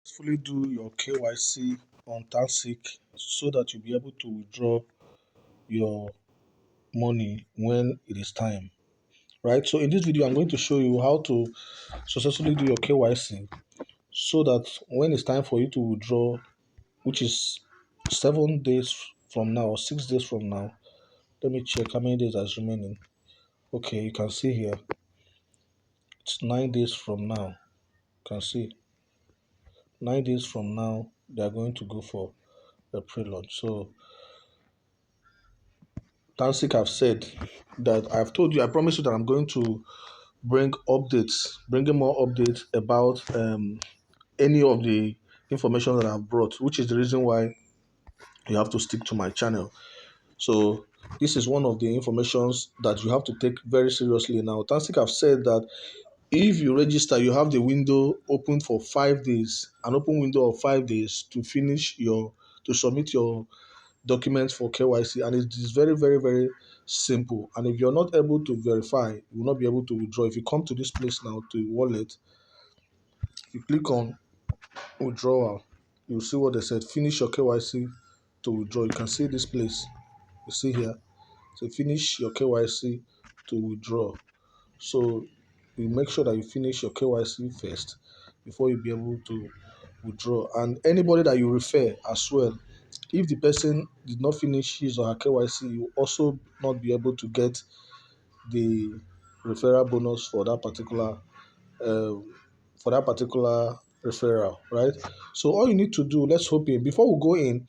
Successfully do your KYC on Tansiq so that you'll be able to withdraw your money when it is time. Right. So in this video, I'm going to show you how to successfully do your KYC so that when it's time for you to withdraw, which is 7 days from now or 6 days from now, let me check how many days is remaining. Okay, you can see here it's 9 days from now. You can see 9 days from now they are going to go for a pre-launch. So Tansiq have said that I've told you, I promise you that I'm going to bringing more updates about any of the information that I've brought, which is the reason why you have to stick to my channel. So this is one of the informations that you have to take very seriously now. Tansiq have said that if you register, you have the window open for 5 days, an open window of 5 days to submit your documents for KYC, and it is very, very, very simple. And if you're not able to verify, you will not be able to withdraw. If you come to this place now to wallet, you click on withdrawal, you'll see what they said. Finish your KYC to withdraw. You can see this place. You see here. So finish your KYC to withdraw. So you make sure that you finish your KYC first before you be able to withdraw. And anybody that you refer as well, if the person did not finish his or her KYC, you also not be able to get the referral bonus um, for that particular referral, right? So all you need to do, let's hope in before we go in,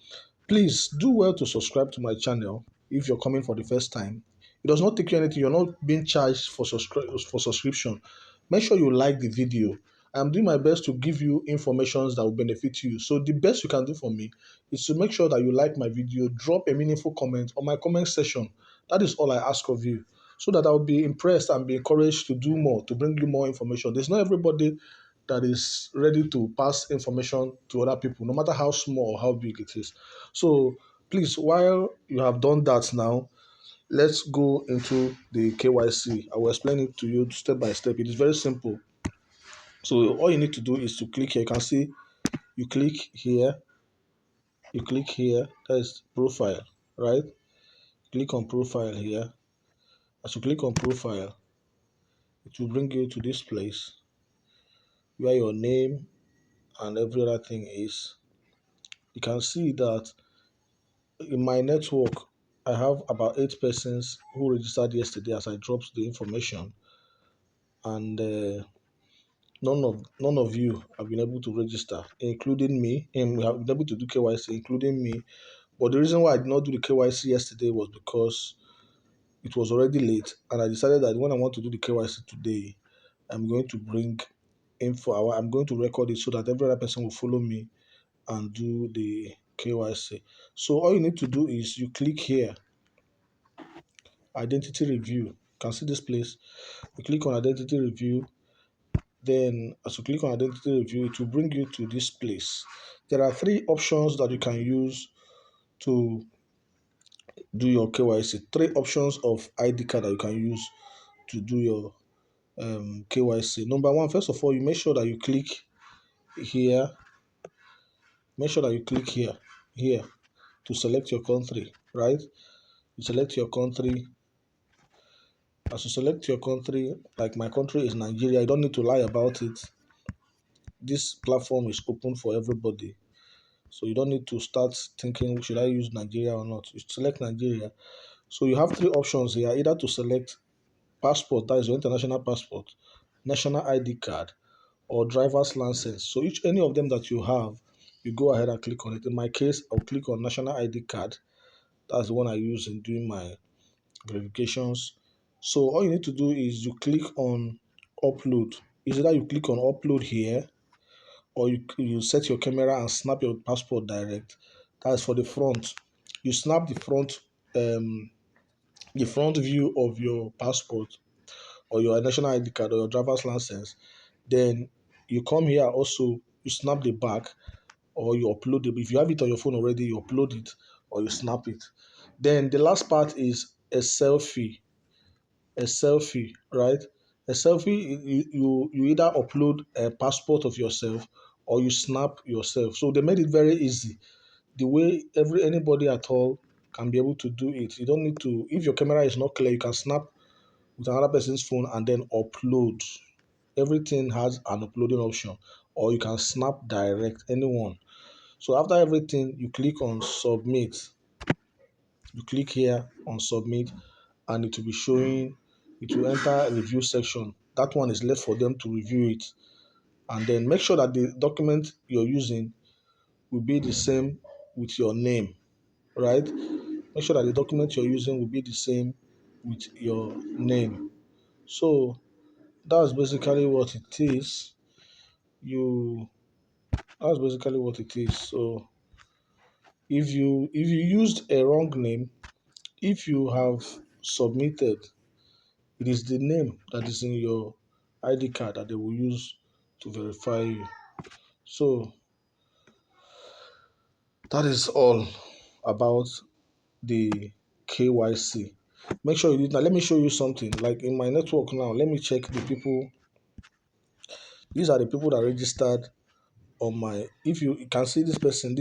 please do well to subscribe to my channel if you're coming for the first time. It does not take you anything. You're not being charged for subscription. Make sure you like the video. I'm doing my best to give you information that will benefit you. So the best you can do for me is to make sure that you like my video, drop a meaningful comment on my comment section. That is all I ask of you, so that I'll be impressed and be encouraged to do more, to bring you more information. There's not everybody that is ready to pass information to other people, no matter how small or how big it is. So please, while you have done that now, let's go into the KYC. I will explain it to you step by step. It is very simple. So all you need to do is to click here. You can see you click here, that is profile, right? Click on profile here. As you click on profile, it will bring you to this place where your name and every other thing is. You can see that in my network, I have about 8 persons who registered yesterday as I dropped the information, and none of you have been able to register, including me, and we have been able to do KYC, including me. But the reason why I did not do the KYC yesterday was because it was already late, and I decided that when I want to do the KYC today, I'm going to bring info. I'm going to record it so that every other person will follow me and do the KYC. So all you need to do is you click here, identity review. You can see this place. You click on identity review. Then as you click on identity review, it will bring you to this place. There are three options that you can use to do your KYC. Three options of ID card that you can use to do your KYC. Number one, first of all, you make sure that you click here. Make sure that you click here to select your country, right? You select your country. As you select your country, like my country is Nigeria, I don't need to lie about it. This platform is open for everybody. So you don't need to start thinking, should I use Nigeria or not? You select Nigeria. So you have three options here, either to select passport, that is your international passport, national ID card, or driver's license. So any of them that you have, you go ahead and click on it. In my case, I'll click on national ID card. That's the one I use in doing my verifications. So all you need to do is you click on upload. Is either you click on upload here, or you set your camera and snap your passport direct. That's for the front. You snap the front view of your passport or your national ID card or your driver's license. Then you come here also, you snap the back, or you upload it. If you have it on your phone already, you upload it or you snap it. Then the last part is a selfie, right? A selfie, you either upload a passport of yourself, or you snap yourself. So they made it very easy. The way every anybody at all can be able to do it. You don't need to, if your camera is not clear, you can snap with another person's phone and then upload. Everything has an uploading option, or you can snap direct anyone. So after everything, you click on submit. You click here on submit, and it will be showing, it will enter a review section. That one is left for them to review it. And then make sure that the document you're using will be the same with your name, right? Make sure that the document you're using will be the same with your name. So that's basically what it is. You that's basically what it is. So if you used a wrong name, if you have submitted, it is the name that is in your ID card that they will use to verify you. So that is all about the KYC. Make sure you do it. Now let me show you something. Like in my network now, let me check the people. These are the people that registered on my. If you can see this person,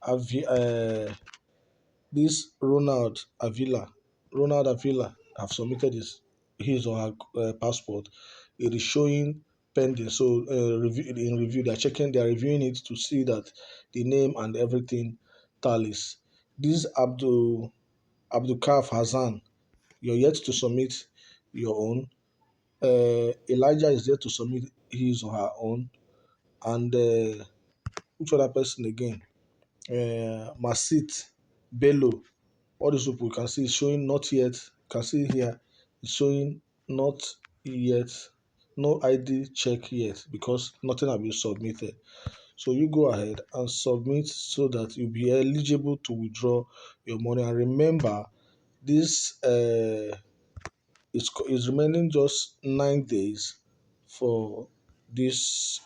Avi, uh, this Ronald Avila have submitted his or her passport. It is showing pending. So in review, they are reviewing it to see that the name and everything tallies. This Abdul Kaf Hassan, you're yet to submit your own. Elijah is there to submit his or her own. And which other person again? Masit Bello. All these people you can see is showing not yet. You can see here it's showing not yet, no ID check yet because nothing has been submitted. So you go ahead and submit so that you'll be eligible to withdraw your money. And remember, this is remaining just 9 days for this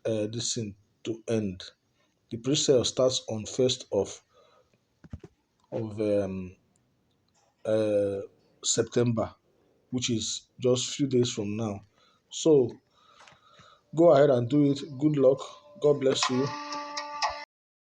this thing to end. The pre-sale starts on 1st of uh, September, which is just few days from now. So go ahead and do it. Good luck. God bless you.